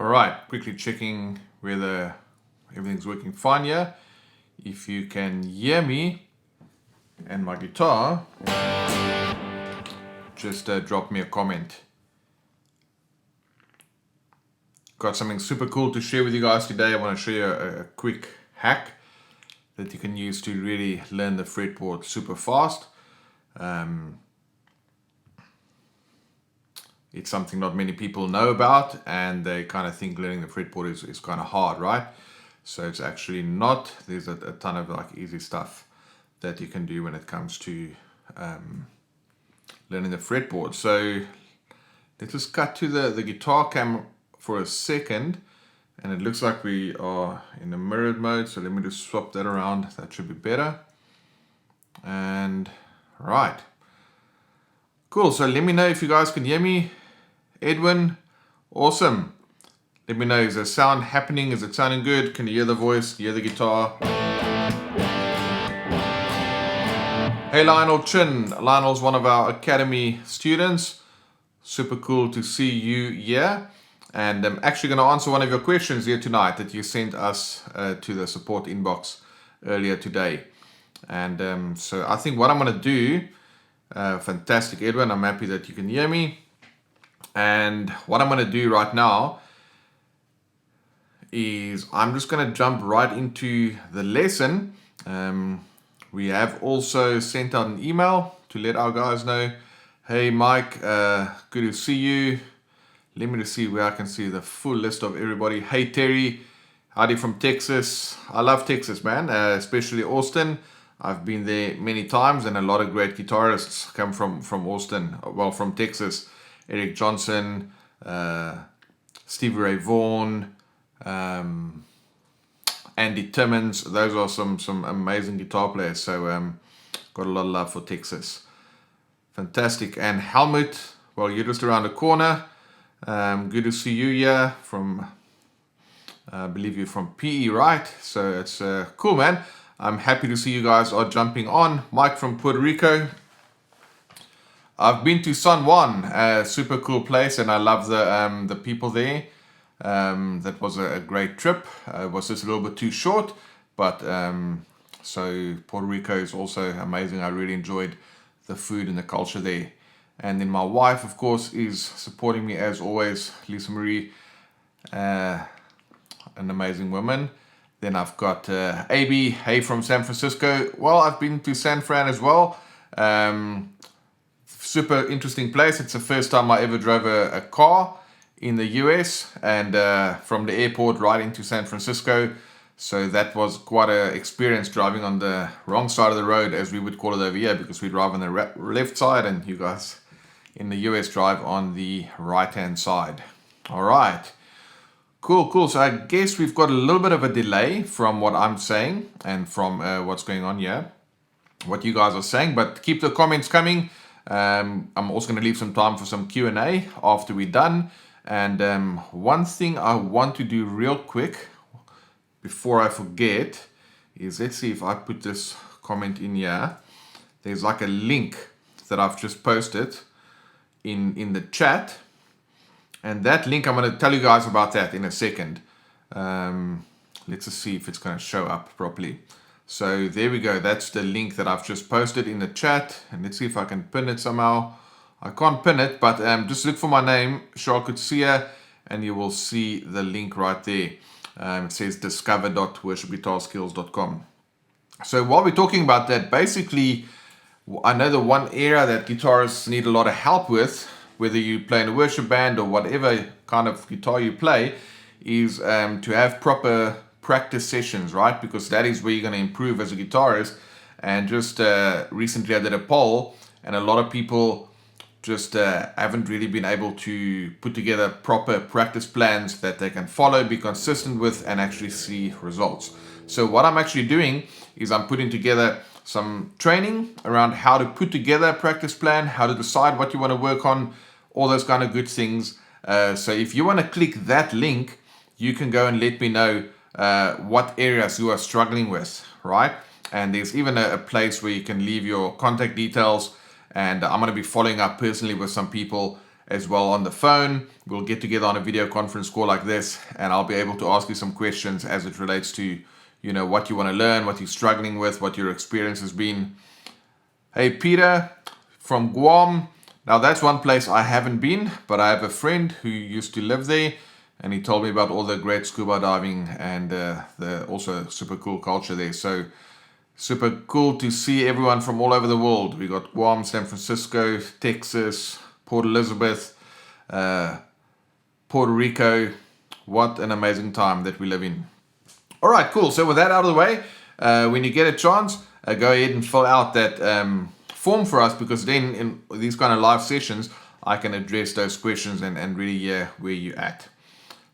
All right, quickly checking whether everything's working fine here. If you can hear me and my guitar, just drop me a comment. Got something super cool to share with you guys today. I want to show you a quick hack that you can use to really learn the fretboard super fast. It's something not many people know about, and they kind of think learning the fretboard is kind of hard, right? So it's actually not. There's a ton of like easy stuff that you can do when it comes to learning the fretboard. So let's just cut to the guitar cam for a second, and it looks like we are in a mirrored mode. So let me just swap that around. That should be better. And right. Cool, so let me know if you guys can hear me. Edwin, awesome. Let me know, is there sound happening? Is it sounding good? Can you hear the voice? Hear the guitar? Hey Lionel Chin. Lionel's one of our Academy students. Super cool to see you here. And I'm actually going to answer one of your questions here tonight that you sent us to the support inbox earlier today. And so I think what I'm going to do, fantastic Edwin, I'm happy that you can hear me. And what I'm going to do right now is I'm just going to jump right into the lesson. We have also sent out an email to let our guys know, hey Mike, good to see you. Let me just see where I can see the full list of everybody. Hey Terry, howdy from Texas. I love Texas, man, especially Austin. I've been there many times, and a lot of great guitarists come from Austin, well, from Texas. Eric Johnson, Stevie Ray Vaughan, Andy Timmons. Those are some amazing guitar players. So got a lot of love for Texas. Fantastic. And Helmut, well, you're just around the corner. Good to see you here from, I believe you're from PE, right? So it's cool, man. I'm happy to see you guys are jumping on. Mike from Puerto Rico. I've been to San Juan, a super cool place, and I love the people there. That was a great trip. It was just a little bit too short, but so Puerto Rico is also amazing. I really enjoyed the food and the culture there. And then my wife, of course, is supporting me as always, Lisa Marie, an amazing woman. Then I've got AB, hey from San Francisco. Well, I've been to San Fran as well. Super interesting place. It's the first time I ever drove a car in the US, and from the airport right into San Francisco. So that was quite an experience, driving on the wrong side of the road, as we would call it over here, because we drive on the left side and you guys in the US drive on the right hand side. All right, cool. So I guess we've got a little bit of a delay from what I'm saying and from what's going on here, what you guys are saying, but keep the comments coming. I'm also going to leave some time for some Q&A after we're done. And one thing I want to do real quick before I forget is, let's see if I put this comment in here. There's like a link that I've just posted in the chat, and that link, I'm going to tell you guys about that in a second. Let's just see if it's going to show up properly. So there we go. That's the link that I've just posted in the chat. And let's see if I can pin it somehow. I can't pin it, but just look for my name, Charles Kutsia, and you will see the link right there. It says discover.worshipguitarskills.com. So while we're talking about that, basically, I know the one area that guitarists need a lot of help with, whether you play in a worship band or whatever kind of guitar you play, is to have proper practice sessions, right? Because that is where you're going to improve as a guitarist. And just recently I did a poll, and a lot of people just haven't really been able to put together proper practice plans that they can follow, be consistent with, and actually see results. So what I'm actually doing is I'm putting together some training around how to put together a practice plan, how to decide what you want to work on, all those kind of good things. So if you want to click that link, you can go and let me know what areas you are struggling with, right? And there's even a place where you can leave your contact details, and I'm going to be following up personally with some people as well on the phone. We'll get together on a video conference call like this, and I'll be able to ask you some questions as it relates to, you know, what you want to learn, what you're struggling with, what your experience has been. Hey, Peter from Guam. Now, that's one place I haven't been, but I have a friend who used to live there, and he told me about all the great scuba diving and the also super cool culture there. So super cool to see everyone from all over the world. We got Guam, San Francisco, Texas, Port Elizabeth, Puerto Rico. What an amazing time that we live in. All right, cool. So with that out of the way, when you get a chance, go ahead and fill out that form for us, because then in these kind of live sessions, I can address those questions and really hear where you're at.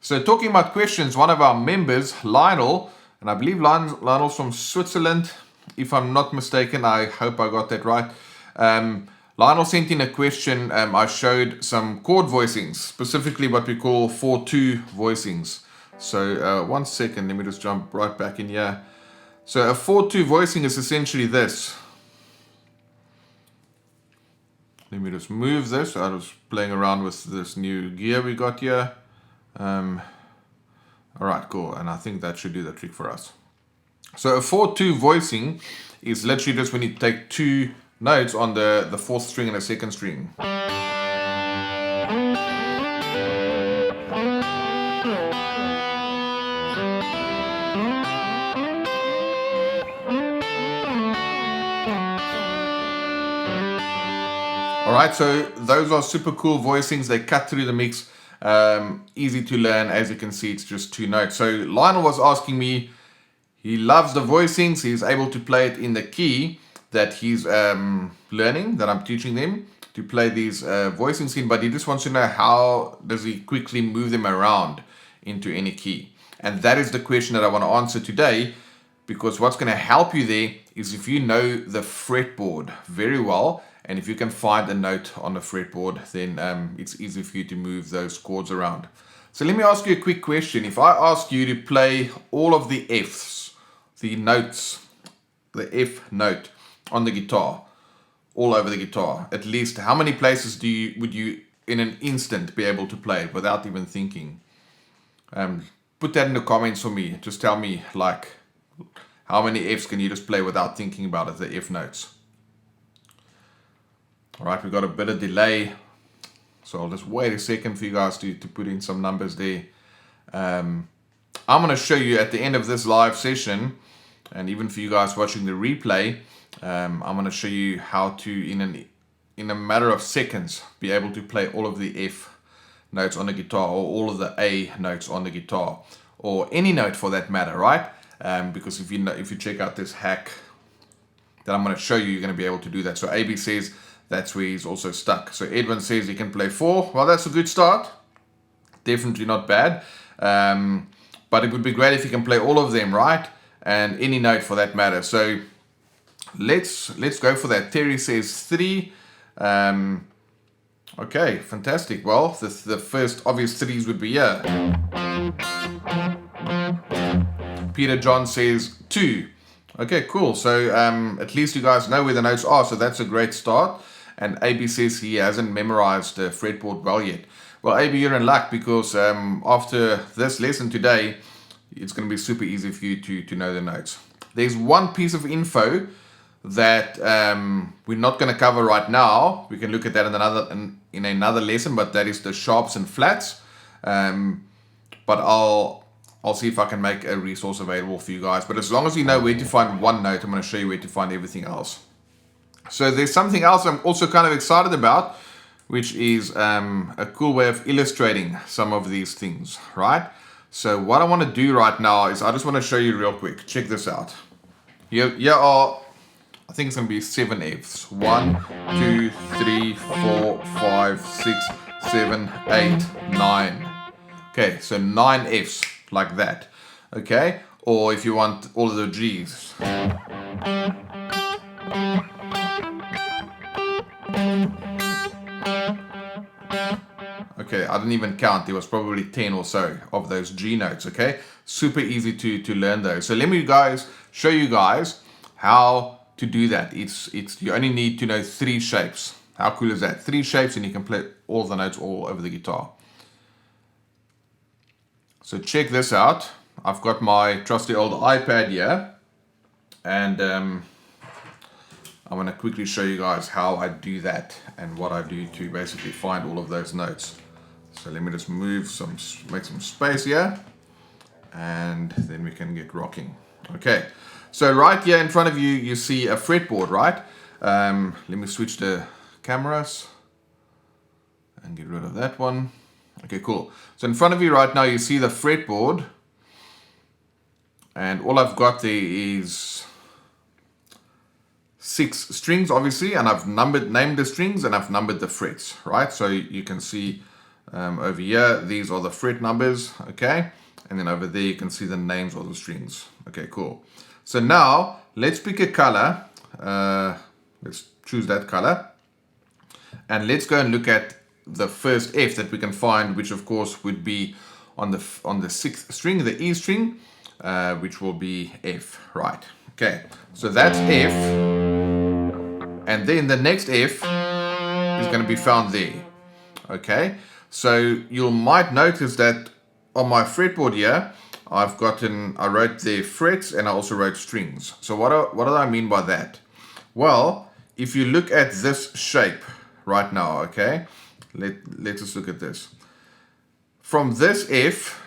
So talking about questions, one of our members, Lionel, and I believe Lionel's from Switzerland, if I'm not mistaken. I hope I got that right. Lionel sent in a question. I showed some chord voicings, specifically what we call 4/2 voicings. So 1 second, let me just jump right back in here. So a 4/2 voicing is essentially this. Let me just move this. I was playing around with this new gear we got here. All right, cool. And I think that should do the trick for us. So a 4/2 voicing is literally just when you take two notes on the fourth string and the second string. Alright, so those are super cool voicings. They cut through the mix. Easy to learn. As you can see, it's just two notes. So Lionel was asking me, he loves the voicings. He's able to play it in the key that he's learning, that I'm teaching them to play these voicings in, but he just wants to know how does he quickly move them around into any key. And that is the question that I want to answer today, because what's going to help you there is if you know the fretboard very well, and if you can find a note on the fretboard, then it's easy for you to move those chords around. So let me ask you a quick question. If I ask you to play all of the Fs, the notes, the F note on the guitar, all over the guitar, at least how many places would you in an instant be able to play it without even thinking? Put that in the comments for me. Just tell me, like, how many Fs can you just play without thinking about it, the F notes. All right, we've got a bit of delay, so I'll just wait a second for you guys to put in some numbers there. I'm going to show you at the end of this live session, and even for you guys watching the replay, I'm going to show you how to, in a matter of seconds, be able to play all of the F notes on the guitar, or all of the A notes on the guitar, or any note for that matter, right? Because if you check out this hack that I'm going to show you, you're going to be able to do that. So AB says that's where he's also stuck. So Edwin says he can play 4. Well, that's a good start. Definitely not bad. But it would be great if you can play all of them, right? And any note for that matter. So let's go for that. Terry says 3. Okay, fantastic. Well, the first obvious 3s would be here. Peter John says 2. Okay, cool. So at least you guys know where the notes are. So that's a great start. And AB says he hasn't memorized the fretboard well yet. Well, AB, you're in luck, because after this lesson today, it's going to be super easy for you to know the notes. There's one piece of info that we're not going to cover right now. We can look at that in another lesson, but that is the sharps and flats. But I'll see if I can make a resource available for you guys. But as long as you know where to find one note, I'm going to show you where to find everything else. So there's something else I'm also kind of excited about, which is a cool way of illustrating some of these things, right? So what I want to do right now is I just want to show you real quick. Check this out. Here are, I think it's going to be 7 Fs. 1, 2, 3, 4, 5, 6, 7, 8, 9. Okay, so 9 Fs like that. Okay, or if you want all of the Gs. Okay, I didn't even count. There was probably 10 or so of those G notes, okay? Super easy to learn those. So let me show you guys how to do that. You only need to know 3 shapes. How cool is that? 3 shapes and you can play all the notes all over the guitar. So check this out. I've got my trusty old iPad here, and I'm going to quickly show you guys how I do that and what I do to basically find all of those notes. So let me just make some space here, and then we can get rocking. Okay, so right here in front of you, you see a fretboard, right? Let me switch the cameras and get rid of that one. Okay, cool. So in front of you right now, you see the fretboard, and all I've got there is 6 strings, obviously, and I've named the strings and I've numbered the frets, right? So you can see over here, these are the fret numbers, okay? And then over there, you can see the names of the strings. Okay, cool. So now, let's pick a color. Let's choose that color. And let's go and look at the first F that we can find, which of course would be on the 6th string, the E string, which will be F, right? Okay, so that's F. And then the next F is going to be found there. Okay, so you might notice that on my fretboard here, I wrote there frets and I also wrote strings. So what do I mean by that? Well, if you look at this shape right now, okay, let's just look at this. From this F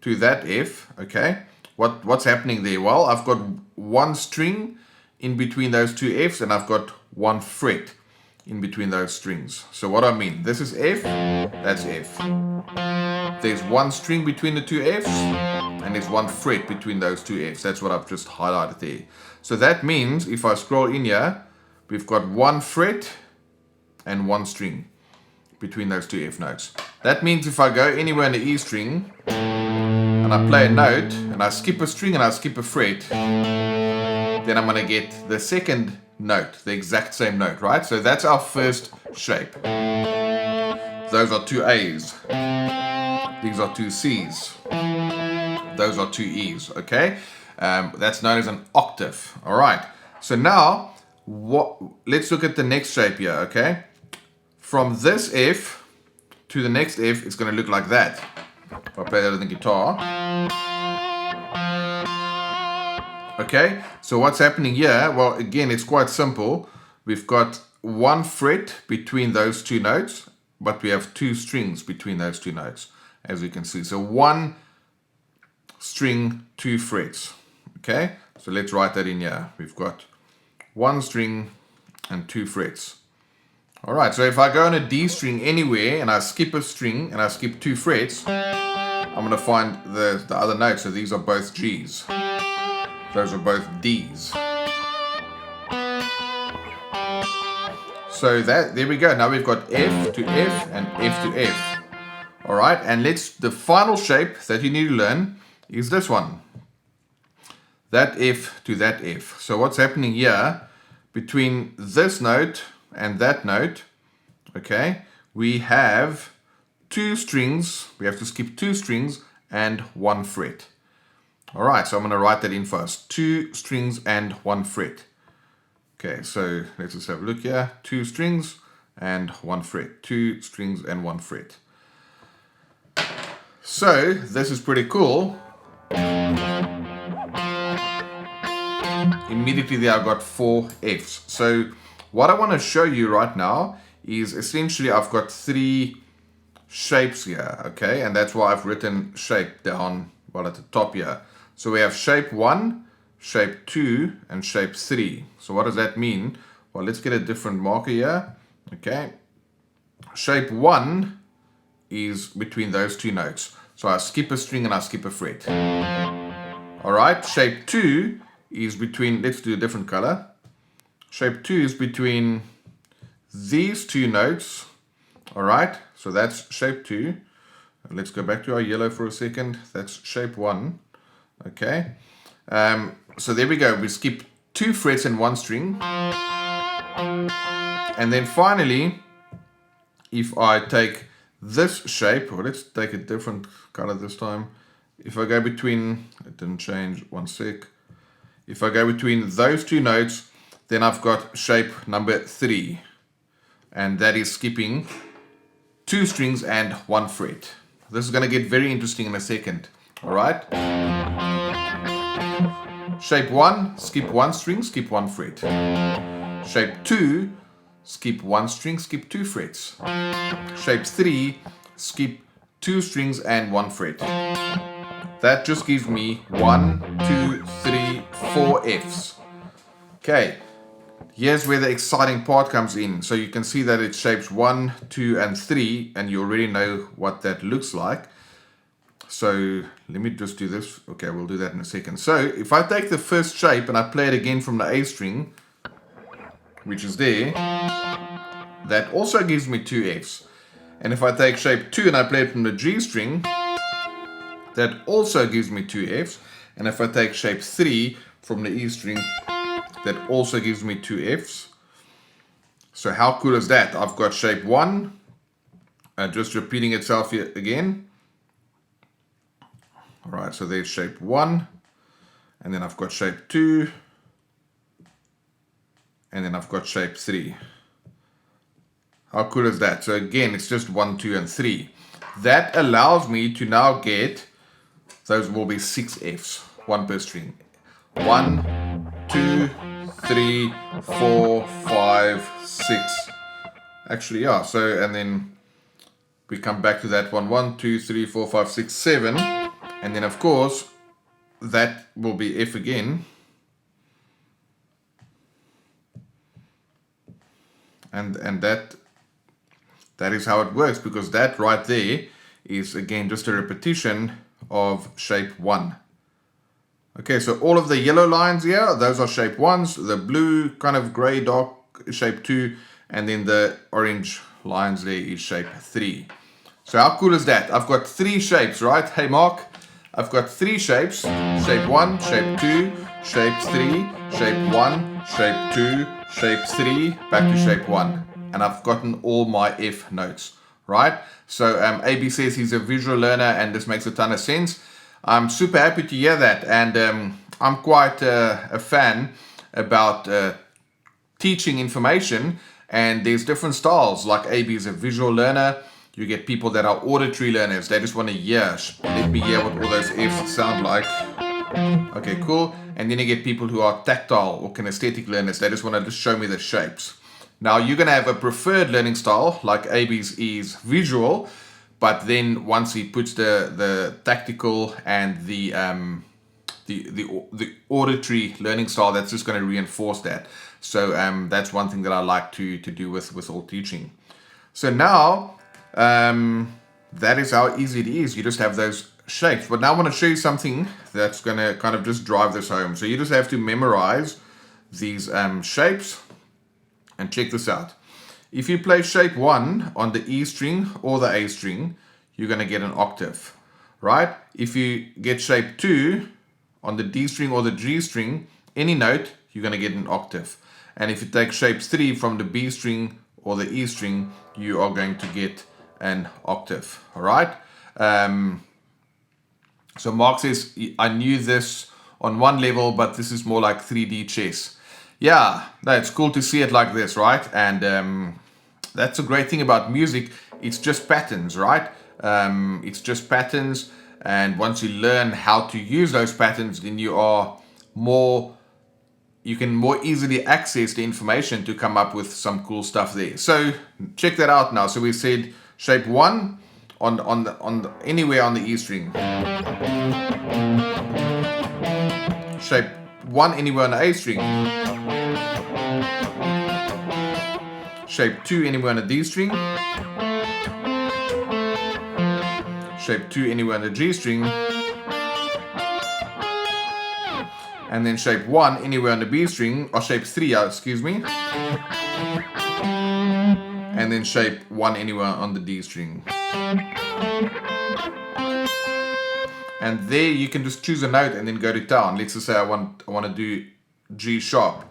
to that F, okay, what's happening there? Well, I've got 1 string in between those 2 Fs, and I've got 1 fret in between those strings. So what I mean, this is F, that's F. There's 1 string between the 2 Fs, and there's 1 fret between those 2 Fs. That's what I've just highlighted there. So that means if I scroll in here, we've got 1 fret and 1 string between those 2 F notes. That means if I go anywhere in the E string, and I play a note, and I skip a string and I skip a fret, then I'm going to get the second note, the exact same note, right? So that's our first shape. Those are 2 A's. These are 2 C's. Those are 2 E's, okay? That's known as an octave, all right? So now, let's look at the next shape here, okay? From this F to the next F, it's going to look like that. If I play that on the guitar. Okay, so what's happening here? Well, again, it's quite simple. We've got 1 fret between those 2 notes, but we have 2 strings between those 2 notes, as you can see. So 1 string, 2 frets. Okay, so let's write that in here. We've got 1 string and 2 frets. All right, so if I go on a D string anywhere and I skip a string and I skip 2 frets, I'm going to find the other note. So these are both G's. Those are both D's. So there we go. Now we've got F to F and F to F. All right, and the final shape that you need to learn is this one. That F to that F. So what's happening here between this note and that note, okay, we have 2 strings. We have to skip 2 strings and 1 fret. All right, so I'm going to write that in first. 2 strings and 1 fret. Okay, so let's just have a look here. 2 strings and 1 fret. 2 strings and 1 fret. So this is pretty cool. Immediately there I've got 4 Fs. So what I want to show you right now is essentially I've got 3 shapes here, okay? And that's why I've written shape down, well, at the top here. So we have shape 1, shape 2, and shape 3. So what does that mean? Well, let's get a different marker here. Okay. Shape 1 is between those 2 notes. So I skip a string and I skip a fret. All right. Shape 2 is between, let's do a different color. Shape 2 is between these 2 notes. All right. So that's shape 2. Let's go back to our yellow for a second. That's shape 1. Okay, so there we go. We skip 2 frets and 1 string. And then finally, if I take this shape, or let's take a different color this time. If I go between, it didn't change, 1 sec. If I go between those 2 notes, then I've got shape number 3. and that is skipping 2 strings and 1 fret. This is going to get very interesting in a second. Alright? Shape 1, skip 1 string, skip 1 fret. Shape 2, skip 1 string, skip 2 frets. Shape 3, skip 2 strings and 1 fret. That just gives me 1, 2, 3, 4 Fs. Okay, here's where the exciting part comes in. So you can see that it's shapes 1, 2, and 3, and you already know what that looks like. So let me just do this. Okay, we'll do that in a second. So if I take the first shape and I play it again from the A string, which is there, that also gives me 2 Fs. And if I take shape 2 and I play it from the G string, that also gives me 2 Fs. And if I take shape 3 from the E string, that also gives me 2 Fs. So how cool is that? I've got shape 1, just repeating itself here again. Alright, so there's shape 1, and then I've got shape 2, and then I've got shape 3. How cool is that? So again, it's just 1, 2, and 3. That allows me to now get, those will be 6 Fs, 1 per string. 1, 2, 3, 4, 5, 6. Actually, yeah, so, and then we come back to that one. 1, 2, 3, 4, 5, 6, 7. And then, of course, that will be F again. And that is how it works, because that right there is, again, just a repetition of shape 1. Okay, so all of the yellow lines here, those are shape 1s. The blue, kind of grey, dark, shape 2. And then the orange lines there is shape 3. So how cool is that? I've got 3 shapes, right? Hey, Mark, I've got 3 shapes. Shape 1, shape 2, shape 3, shape 1, shape 2, shape 3, back to shape 1. And I've gotten all my F notes, right? So AB says he's a visual learner, and this makes a ton of sense. I'm super happy to hear that, and I'm quite a fan about teaching information, and there's different styles. Like AB is a visual learner. You get people that are auditory learners. They just want to hear. Let me hear what all those F's sound like. Okay, cool. And then you get people who are tactile or kinesthetic learners. They just want to just show me the shapes. Now, you're going to have a preferred learning style, like AB's is visual, but then once he puts the tactical and the auditory learning style, that's just going to reinforce that. So that's one thing that I like to do with all teaching. So now, that is how easy it is. You just have those shapes. But now I want to show you something that's going to kind of just drive this home. So you just have to memorize these shapes. And check this out. If you play shape 1 on the E string or the A string, you're going to get an octave, right? If you get shape 2 on the D string or the G string, any note, you're going to get an octave. And if you take shape 3 from the B string or the E string, you are going to get an octave, all right? So Mark says, I knew this on one level, but this is more like 3D chess. Yeah, no, it's cool to see it like this, right? And that's a great thing about music. It's just patterns, right? It's just patterns. And once you learn how to use those patterns, then you can more easily access the information to come up with some cool stuff there. So check that out now. So we said shape 1 on anywhere on the E string. Shape 1 anywhere on the A string. Shape 2 anywhere on the D string. Shape 2 anywhere on the G string. And then shape 1 anywhere on the B string, or shape 3, excuse me. And then shape 1 anywhere on the D string. And there you can just choose a note and then go to town. Let's just say I want to do G sharp.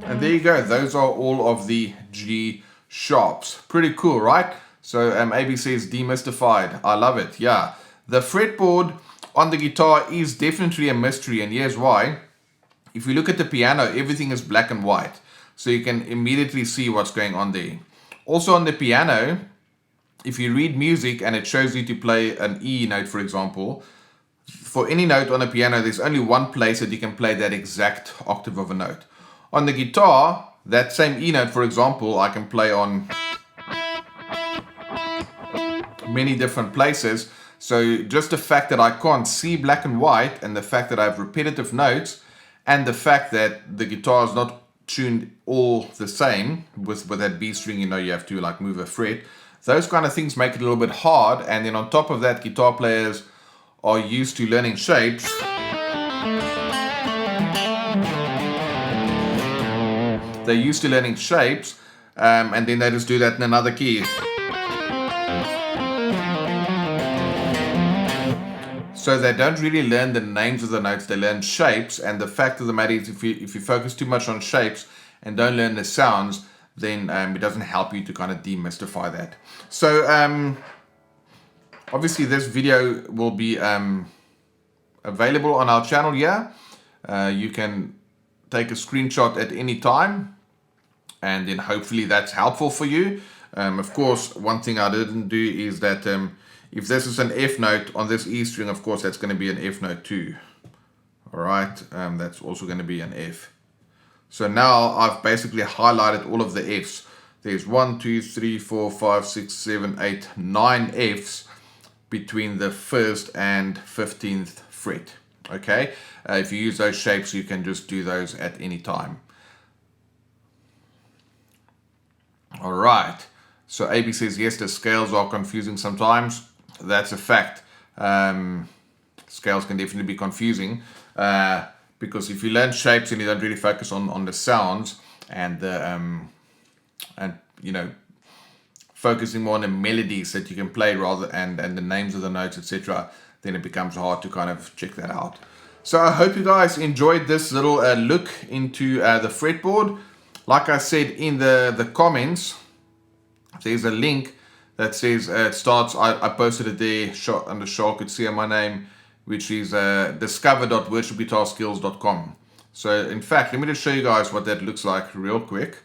And there you go. Those are all of the G sharps. Pretty cool, right? So ABC is demystified. I love it. Yeah. The fretboard on the guitar is definitely a mystery, and here's why. If you look at the piano, everything is black and white, so you can immediately see what's going on there. Also on the piano, if you read music and it shows you to play an E note, for example, for any note on a piano, there's only one place that you can play that exact octave of a note. On the guitar, that same E note, for example, I can play on many different places. So just the fact that I can't see black and white, and the fact that I have repetitive notes, and the fact that the guitar is not tuned all the same, with that B string, you know, you have to like move a fret. Those kind of things make it a little bit hard. And then on top of that, guitar players are used to learning shapes. They're used to learning shapes, and then they just do that in another key. So they don't really learn the names of the notes, they learn shapes. And the fact of the matter is, if you focus too much on shapes and don't learn the sounds, then it doesn't help you to kind of demystify that. So obviously this video will be available on our channel here. You can take a screenshot at any time, and then hopefully that's helpful for you. Of course, one thing I didn't do is that if this is an F note on this E string, of course that's going to be an F note too. Alright, that's also going to be an F. So now I've basically highlighted all of the Fs. There's 1, 2, 3, 4, 5, 6, 7, 8, 9 Fs between the 1st and 15th fret. Okay, if you use those shapes, you can just do those at any time. Alright, so AB says yes, the scales are confusing sometimes. That's a fact. Scales can definitely be confusing, because if you learn shapes and you don't really focus on the sounds and you know, focusing more on the melodies that you can play rather and the names of the notes, etc., then it becomes hard to kind of check that out. So I hope you guys enjoyed this little look into the fretboard. Like I said in the comments, there's a link that says it starts, I posted it there under Shark could see my name, which is discover.worshipguitarskills.com. So in fact, let me just show you guys what that looks like real quick,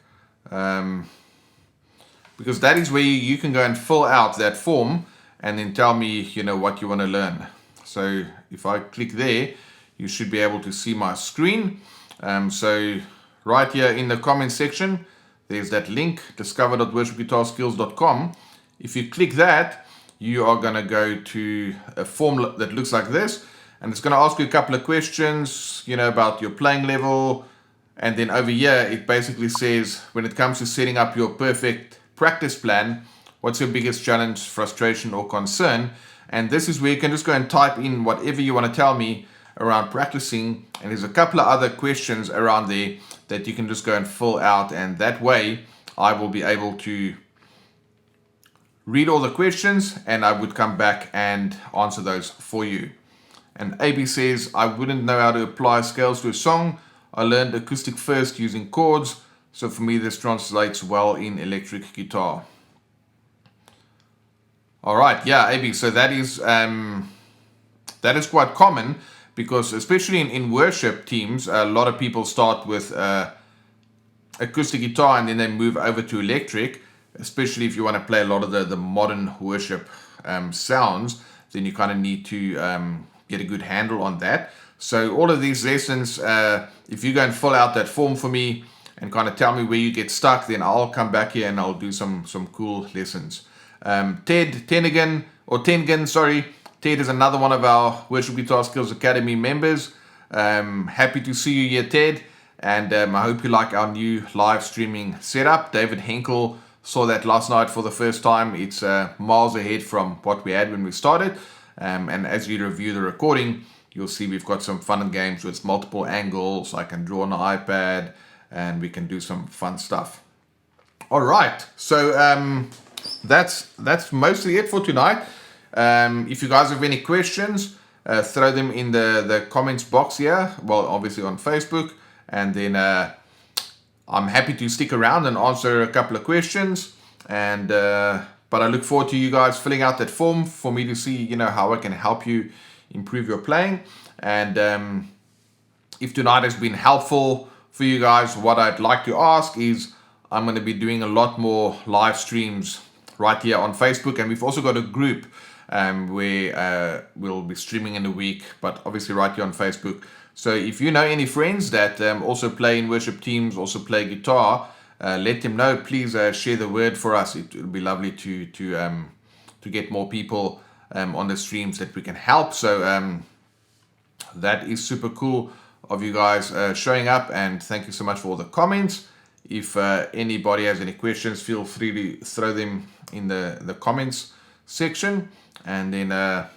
because that is where you can go and fill out that form and then tell me, you know, what you want to learn. So if I click there, you should be able to see my screen. So right here in the comment section, there's that link, discover.worshipguitarskills.com. If you click that, you are going to go to a form that looks like this, and it's going to ask you a couple of questions, you know, about your playing level. And then over here, it basically says, when it comes to setting up your perfect practice plan, what's your biggest challenge, frustration, or concern? And this is where you can just go and type in whatever you want to tell me around practicing. And there's a couple of other questions around there that you can just go and fill out. And that way, I will be able to read all the questions and I would come back and answer those for you. And AB says, I wouldn't know how to apply scales to a song. I learned acoustic first using chords, so for me this translates well in electric guitar. Alright, yeah, AB, so that is quite common, because especially in worship teams, a lot of people start with acoustic guitar and then they move over to electric. Especially if you want to play a lot of the modern worship sounds, then you kind of need to get a good handle on that. So all of these lessons, if you go and fill out that form for me and kind of tell me where you get stuck, then I'll come back here and I'll do some cool lessons. Ted Tennigan is another one of our Worship Guitar Skills Academy members. Happy to see you here, Ted, and I hope you like our new live streaming setup. David Henkel saw that last night for the first time. It's miles ahead from what we had when we started. And as you review the recording, you'll see we've got some fun and games with multiple angles. I can draw on the iPad and we can do some fun stuff. All right, so that's mostly it for tonight. If you guys have any questions, throw them in the comments box here. Well, obviously on Facebook, and then I'm happy to stick around and answer a couple of questions. And but I look forward to you guys filling out that form for me to see, you know, how I can help you improve your playing. And if tonight has been helpful for you guys, what I'd like to ask is I'm going to be doing a lot more live streams right here on Facebook, and we've also got a group where we'll be streaming in a week, but obviously right here on Facebook. So if you know any friends that also play in worship teams, also play guitar, let them know. Please share the word for us. It will be lovely to get more people on the streams that we can help. So that is super cool of you guys showing up, and thank you so much for all the comments. If anybody has any questions, feel free to throw them in the comments section. And then that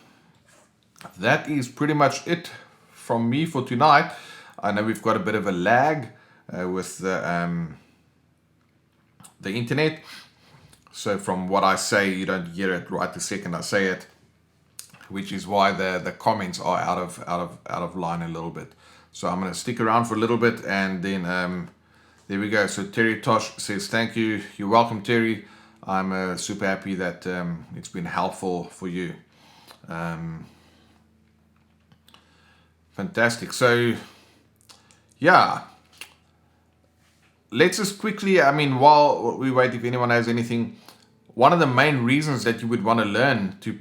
is pretty much it from me for tonight. I know we've got a bit of a lag with the internet, so from what I say you don't hear it right the second I say it, which is why the comments are out of line a little bit. So I'm going to stick around for a little bit, and then there we go. So Terry Tosh says thank you. You're welcome, Terry. I'm super happy that it's been helpful for you. Fantastic. So yeah, let's just quickly, I mean, while we wait, if anyone has anything, one of the main reasons that you would want to learn to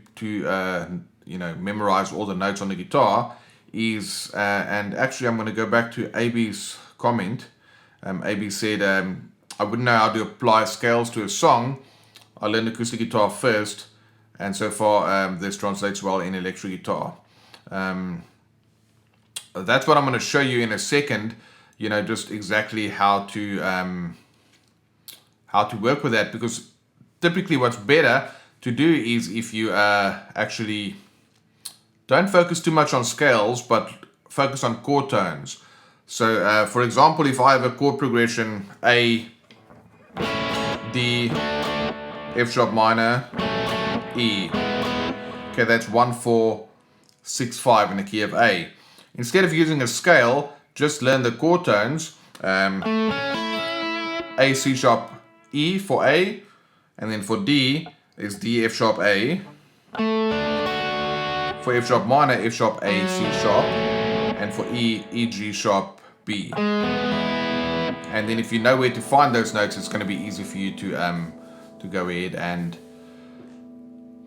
memorize all the notes on the guitar is, and actually I'm going to go back to AB's comment. AB said, I wouldn't know how to apply scales to a song. I learned acoustic guitar first, and so far this translates well in electric guitar. That's what I'm going to show you in a second, just exactly how to work with that, because typically what's better to do is if you actually don't focus too much on scales, but focus on chord tones. So for example, if I have a chord progression A, D, F sharp minor, E. Okay, that's 1, 4, 6, 5 in the key of A. Instead of using a scale, just learn the chord tones. A, C sharp, E for A, and then for D is D, F sharp, A. For F sharp minor, F sharp, A, C sharp, and for E, E, G sharp, B. And then if you know where to find those notes, it's going to be easy for you to go ahead and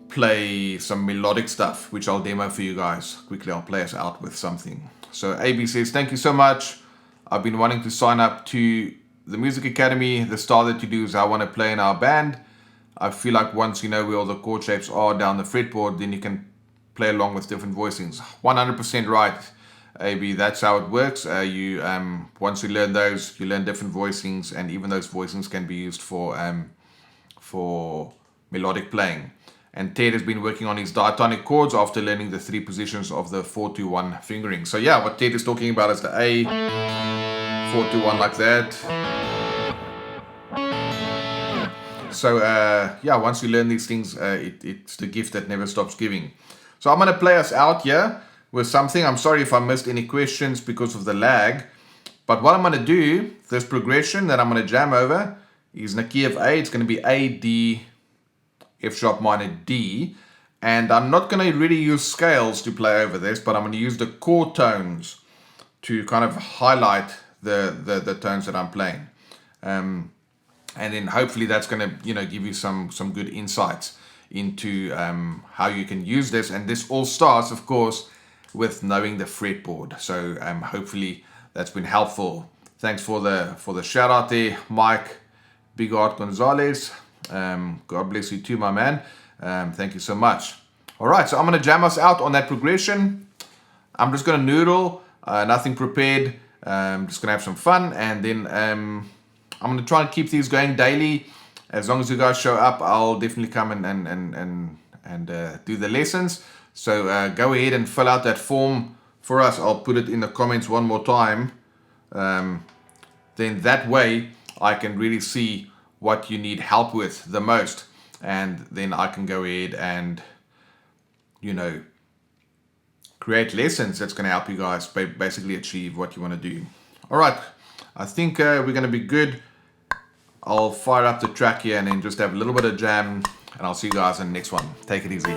play some melodic stuff, which I'll demo for you guys. Quickly, I'll play us out with something. So AB says, thank you so much. I've been wanting to sign up to the Music Academy. The style that you do is I want to play in our band. I feel like once you know where all the chord shapes are down the fretboard, then you can play along with different voicings. 100% right, AB. That's how it works. Once you learn those, you learn different voicings, and even those voicings can be used for melodic playing. And Ted has been working on his diatonic chords after learning the 3 positions of the 4-2-1 fingering. So yeah, what Ted is talking about is the A, 4-2-1 like that. So yeah, once you learn these things, it's the gift that never stops giving. So I'm going to play us out here with something. I'm sorry if I missed any questions because of the lag. But what I'm going to do, this progression that I'm going to jam over is in the key of A. It's going to be A, D, F sharp minor, D. And I'm not going to really use scales to play over this, but I'm going to use the chord tones to kind of highlight the tones that I'm playing. And then hopefully that's going to give you some good insights into how you can use this. And this all starts, of course, with knowing the fretboard. So hopefully that's been helpful. Thanks for the shout out there, Mike Big Art Gonzalez. God bless you too, my man. Thank you so much. All right, so I'm going to jam us out on that progression. I'm just going to noodle, nothing prepared. Just going to have some fun, and then I'm going to try and keep these going daily. As long as you guys show up, I'll definitely come and do the lessons. So go ahead and fill out that form for us. I'll put it in the comments one more time. Then that way I can really see what you need help with the most, and then I can go ahead and create lessons that's going to help you guys basically achieve what you want to do. All right, I think we're going to be good. I'll fire up the track here and then just have a little bit of jam, and I'll see you guys in the next one. Take it easy.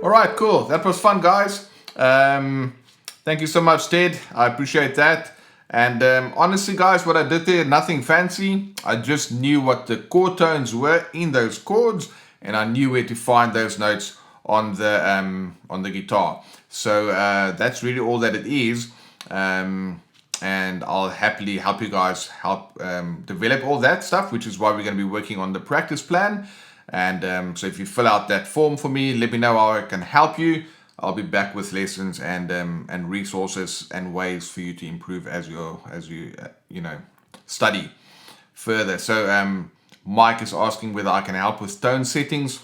All right, cool. That was fun, guys. Thank you so much, Ted. I appreciate that. And honestly, guys, what I did there, nothing fancy. I just knew what the chord tones were in those chords, and I knew where to find those notes on the guitar. So that's really all that it is. And I'll happily help you guys develop all that stuff, which is why we're going to be working on the practice plan. And so if you fill out that form for me, let me know how I can help you. I'll be back with lessons and resources and ways for you to improve as you study further. So Mike is asking whether I can help with tone settings.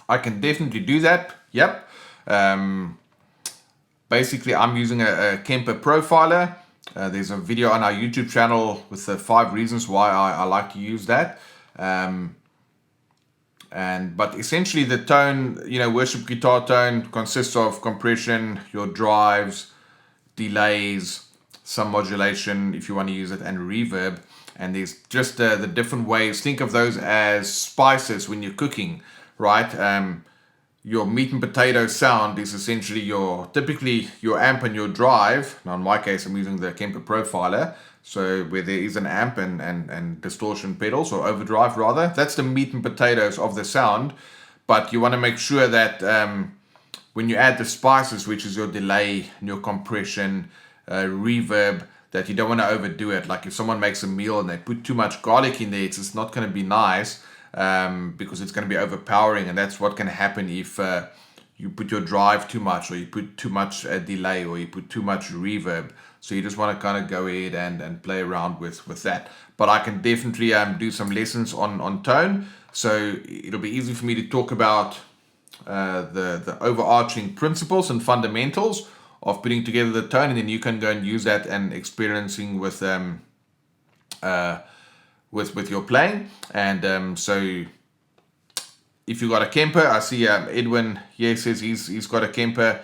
I can definitely do that. Yep. Basically, I'm using a Kemper profiler. There's a video on our YouTube channel with the 5 reasons why I like to use that. But essentially the tone, worship guitar tone consists of compression, your drives, delays, some modulation if you want to use it, and reverb. And there's just the different ways. Think of those as spices when you're cooking, right? Your meat and potato sound is essentially typically your amp and your drive. Now in my case, I'm using the Kemper profiler. So where there is an amp and distortion pedals, or overdrive rather, that's the meat and potatoes of the sound. But you want to make sure that when you add the spices, which is your delay, your compression, reverb, that you don't want to overdo it. Like if someone makes a meal and they put too much garlic in there, it's just not going to be nice, because it's going to be overpowering, and that's what can happen if you put your drive too much, or you put too much delay, or you put too much reverb. So you just want to kind of go ahead and play around with that. But I can definitely do some lessons on tone. So it'll be easy for me to talk about the overarching principles and fundamentals of putting together the tone, and then you can go and use that and experiencing with your playing. And so if you got a Kemper, I see Edwin here says he's got a Kemper.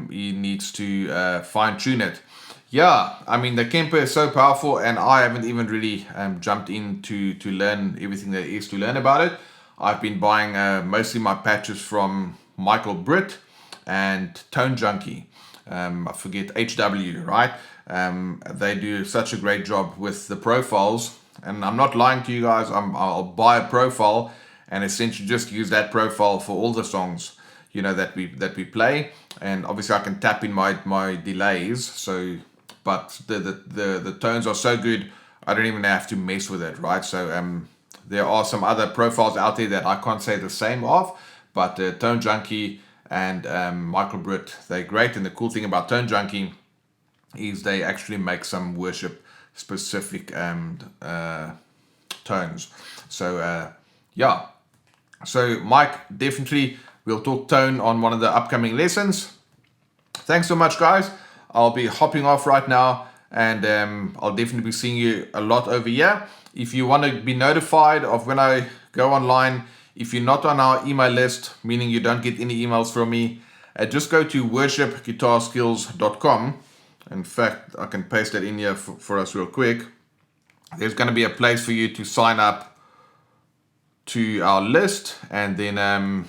He needs to fine tune it. Yeah, I mean the Kemper is so powerful, and I haven't even really jumped in to learn everything there is to learn about it. I've been buying mostly my patches from Michael Britt and Tone Junkie. I forget HW, right? They do such a great job with the profiles, and I'm not lying to you guys. I'll buy a profile and essentially just use that profile for all the songs that we play. And obviously I can tap in my delays. So, but the tones are so good, I don't even have to mess with it, right? So there are some other profiles out there that I can't say the same of, but Tone Junkie and Michael Britt, they're great. And the cool thing about Tone Junkie is they actually make some worship specific tones. So yeah. So Mike, definitely we'll talk tone on one of the upcoming lessons. Thanks so much, guys. I'll be hopping off right now, and I'll definitely be seeing you a lot over here. If you want to be notified of when I go online, if you're not on our email list, meaning you don't get any emails from me, just go to worshipguitarskills.com. In fact, I can paste that in here for us real quick. There's going to be a place for you to sign up to our list, and then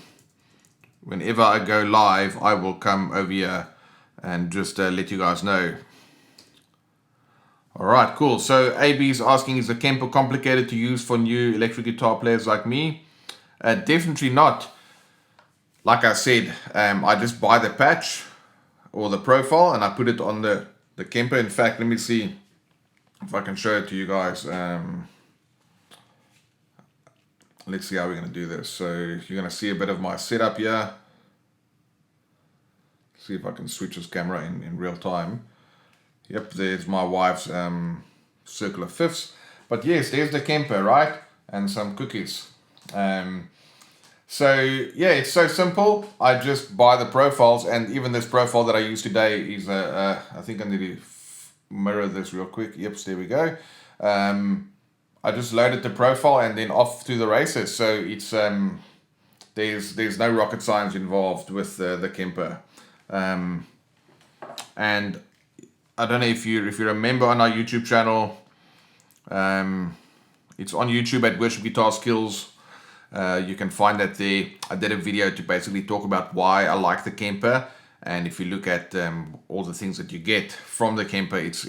whenever I go live, I will come over here and just let you guys know. All right, cool. So AB is asking, is the Kemper complicated to use for new electric guitar players like me? Definitely not. Like I said, I just buy the patch or the profile and I put it on the Kemper. In fact, let me see if I can show it to you guys. Let's see how we're going to do this. So you're going to see a bit of my setup here. See if I can switch this camera in real time. Yep, there's my wife's circular fifths. But yes, there's the Kemper, right? And some cookies. So yeah, it's so simple. I just buy the profiles, and even this profile that I use today is I think I need to mirror this real quick. Yep, there we go. I just loaded the profile and then off to the races. So it's there's no rocket science involved with the Kemper. And I don't know if you remember on our YouTube channel, it's on YouTube at Worship Guitar Skills. You can find that there. I did a video to basically talk about why I like the Kemper, and if you look at all the things that you get from the Kemper, it's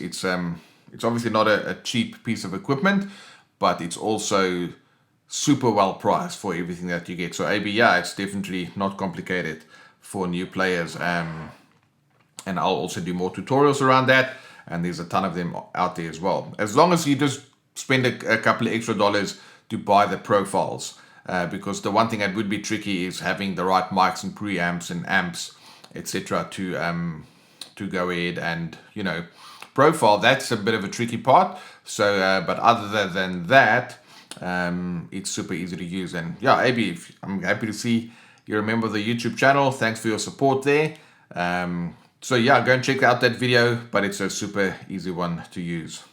obviously not a cheap piece of equipment, but it's also super well priced for everything that you get. So AB, yeah, it's definitely not complicated for new players, and I'll also do more tutorials around that, and there's a ton of them out there as well, as long as you just spend a couple of extra dollars to buy the profiles, because the one thing that would be tricky is having the right mics and preamps and amps, etc., to go ahead and, you know, profile. That's a bit of a tricky part. So but other than that, it's super easy to use. And yeah, AB, I'm happy to see you're a member of the YouTube channel. Thanks for your support there. So yeah, go and check out that video, but it's a super easy one to use.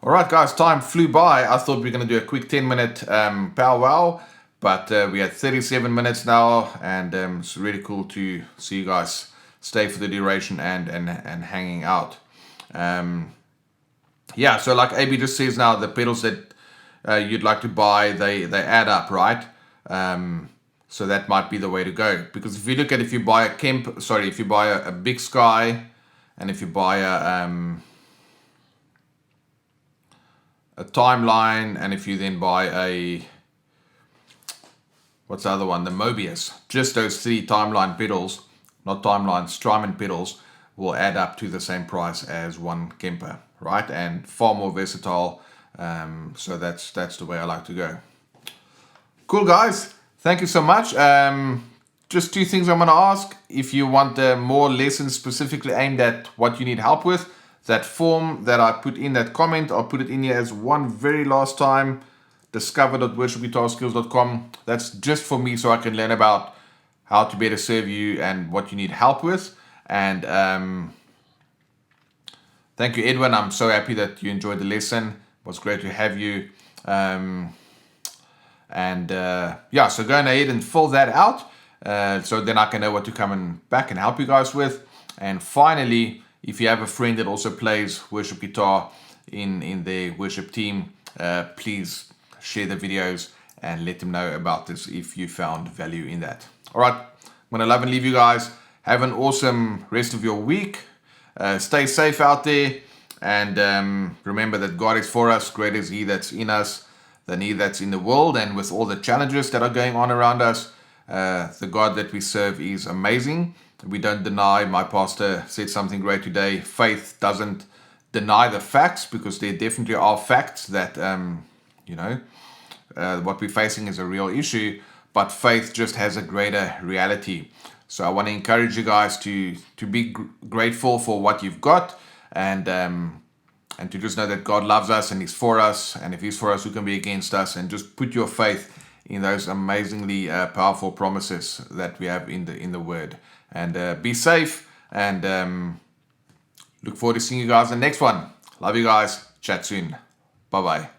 All right, guys, time flew by. I thought we were going to do a quick 10-minute powwow, but we had 37 minutes now, and it's really cool to see you guys stay for the duration and hanging out. Yeah, so like AB just says now, the pedals that you'd like to buy, they add up, right? So that might be the way to go, because if you buy a Big Sky, and if you buy a Timeline, and if you then buy what's the other one, the Mobius, just those 3 Timeline pedals, not Timeline, Strymon pedals, will add up to the same price as one Kemper, right? And far more versatile. So that's the way I like to go. Cool, guys. Thank you so much. Just 2 things I'm going to ask. If you want more lessons specifically aimed at what you need help with, that form that I put in that comment, I'll put it in here as one very last time. discover.worshipguitarskills.com. That's just for me, so I can learn about how to better serve you and what you need help with. And thank you, Edwin. I'm so happy that you enjoyed the lesson. It was great to have you. Yeah, so go ahead and fill that out, so then I can know what to come back and help you guys with. And finally, if you have a friend that also plays worship guitar in their worship team, please share the videos and let them know about this if you found value in that. All right, I'm going to love and leave you guys. Have an awesome rest of your week. Stay safe out there, and remember that God is for us. Greater is He that's in us than he that's in the world. And with all the challenges that are going on around us, the God that we serve is amazing. We don't deny. My pastor said something great today. Faith doesn't deny the facts, because there definitely are facts that, what we're facing is a real issue, but faith just has a greater reality. So I want to encourage you guys to be grateful for what you've got, and to just know that God loves us and He's for us. And if He's for us, who can be against us? And just put your faith in those amazingly powerful promises that we have in the Word. And be safe, and look forward to seeing you guys in the next one. Love you guys. Chat soon. Bye-bye.